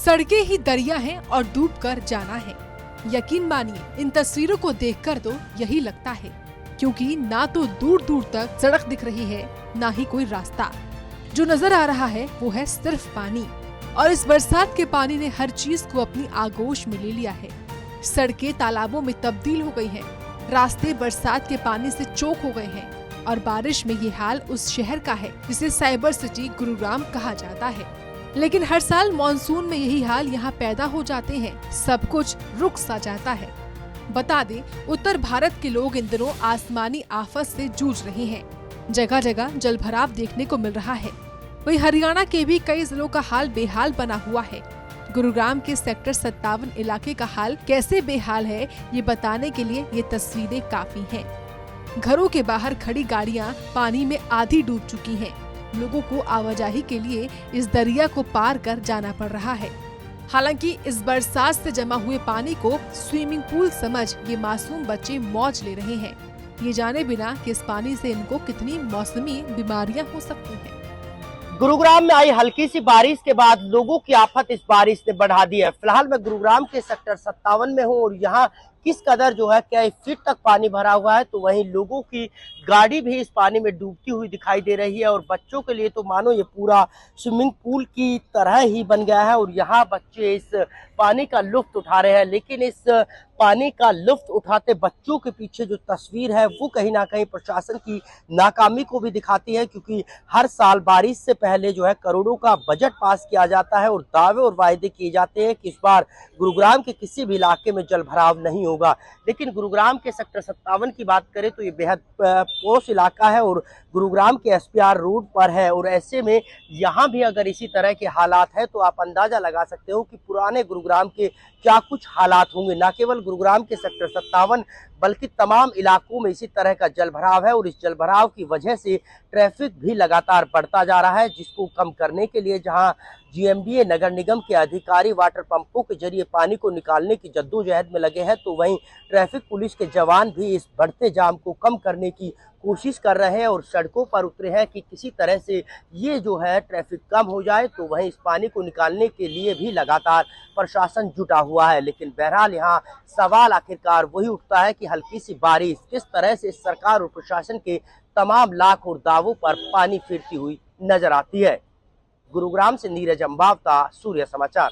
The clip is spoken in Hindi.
सड़कें ही दरिया हैं और डूब कर जाना है। यकीन मानिए, इन तस्वीरों को देखकर तो यही लगता है, क्योंकि ना तो दूर दूर तक सड़क दिख रही है, ना ही कोई रास्ता। जो नजर आ रहा है वो है सिर्फ पानी, और इस बरसात के पानी ने हर चीज को अपनी आगोश में ले लिया है। सड़कें तालाबों में तब्दील हो गई हैं, रास्ते बरसात के पानी से चोक हो गए हैं, और बारिश में ये हाल उस शहर का है जिसे साइबर सिटी गुरुग्राम कहा जाता है। लेकिन हर साल मॉनसून में यही हाल यहाँ पैदा हो जाते हैं, सब कुछ रुक सा जाता है। बता दें, उत्तर भारत के लोग इन दिनों आसमानी आफत से जूझ रहे हैं। जगह जगह जलभराव देखने को मिल रहा है। वहीं हरियाणा के भी कई जिलों का हाल बेहाल बना हुआ है। गुरुग्राम के सेक्टर 57 इलाके का हाल कैसे बेहाल है, ये बताने के लिए ये तस्वीरें काफी हैं। घरों के बाहर खड़ी गाड़ियां पानी में आधी डूब चुकी हैं। लोगों को आवाजाही के लिए इस दरिया को पार कर जाना पड़ रहा है। हालांकि इस बरसात से जमा हुए पानी को स्विमिंग पूल समझ ये मासूम बच्चे मौज ले रहे हैं, ये जाने बिना कि इस पानी से इनको कितनी मौसमी बीमारियां हो सकती हैं। गुरुग्राम में आई हल्की सी बारिश के बाद लोगों की आफत इस बारिश ने बढ़ा दी है। फिलहाल मैं गुरुग्राम के सेक्टर 57 में हूँ और यहाँ किस कदर जो है कई फीट तक पानी भरा हुआ है, तो वहीं लोगों की गाड़ी भी इस पानी में डूबती हुई दिखाई दे रही है। और बच्चों के लिए तो मानो ये पूरा स्विमिंग पूल की तरह ही बन गया है और यहाँ बच्चे इस पानी का लुत्फ उठा रहे हैं। लेकिन इस पानी का लुत्फ उठाते बच्चों के पीछे जो तस्वीर है वो कहीं ना कहीं प्रशासन की नाकामी को भी दिखाती है, क्योंकि हर साल बारिश से पहले जो है करोड़ों का बजट पास किया जाता है और दावे और वायदे किए जाते हैं कि इस बार गुरुग्राम के किसी भी इलाके में जलभराव नहीं होगा। लेकिन गुरुग्राम के सेक्टर 57 की बात करें तो ये बेहद पॉश इलाका है और गुरुग्राम के एसपीआर रोड पर है, और ऐसे में यहाँ भी अगर इसी तरह के हालात है तो आप अंदाजा लगा सकते हो कि पुराने गुरुग्राम के क्या कुछ हालात होंगे। न केवल गुरुग्राम के सेक्टर 57 बल्कि तमाम इलाकों में इसी तरह का जलभराव है और इस जलभराव की वजह से ट्रैफिक भी लगातार बढ़ता जा रहा है, जिसको कम करने के लिए जहां जीएमडीए नगर निगम के अधिकारी वाटर पंपों के जरिए पानी को निकालने की जद्दोजहद में लगे हैं, तो वहीं ट्रैफिक पुलिस के जवान भी इस बढ़ते जाम को कम करने की कोशिश कर रहे हैं और सड़कों पर उतरे हैं कि किसी तरह से ये जो है ट्रैफिक कम हो जाए। तो वहीं इस पानी को निकालने के लिए भी लगातार प्रशासन जुटा हुआ है। लेकिन बहरहाल यहाँ सवाल आखिरकार वही उठता है कि हल्की सी बारिश किस तरह से सरकार और प्रशासन के तमाम लाख और दावों पर पानी फिरती हुई नजर आती है। गुरुग्राम से नीरज अम्बावता, सूर्य समाचार।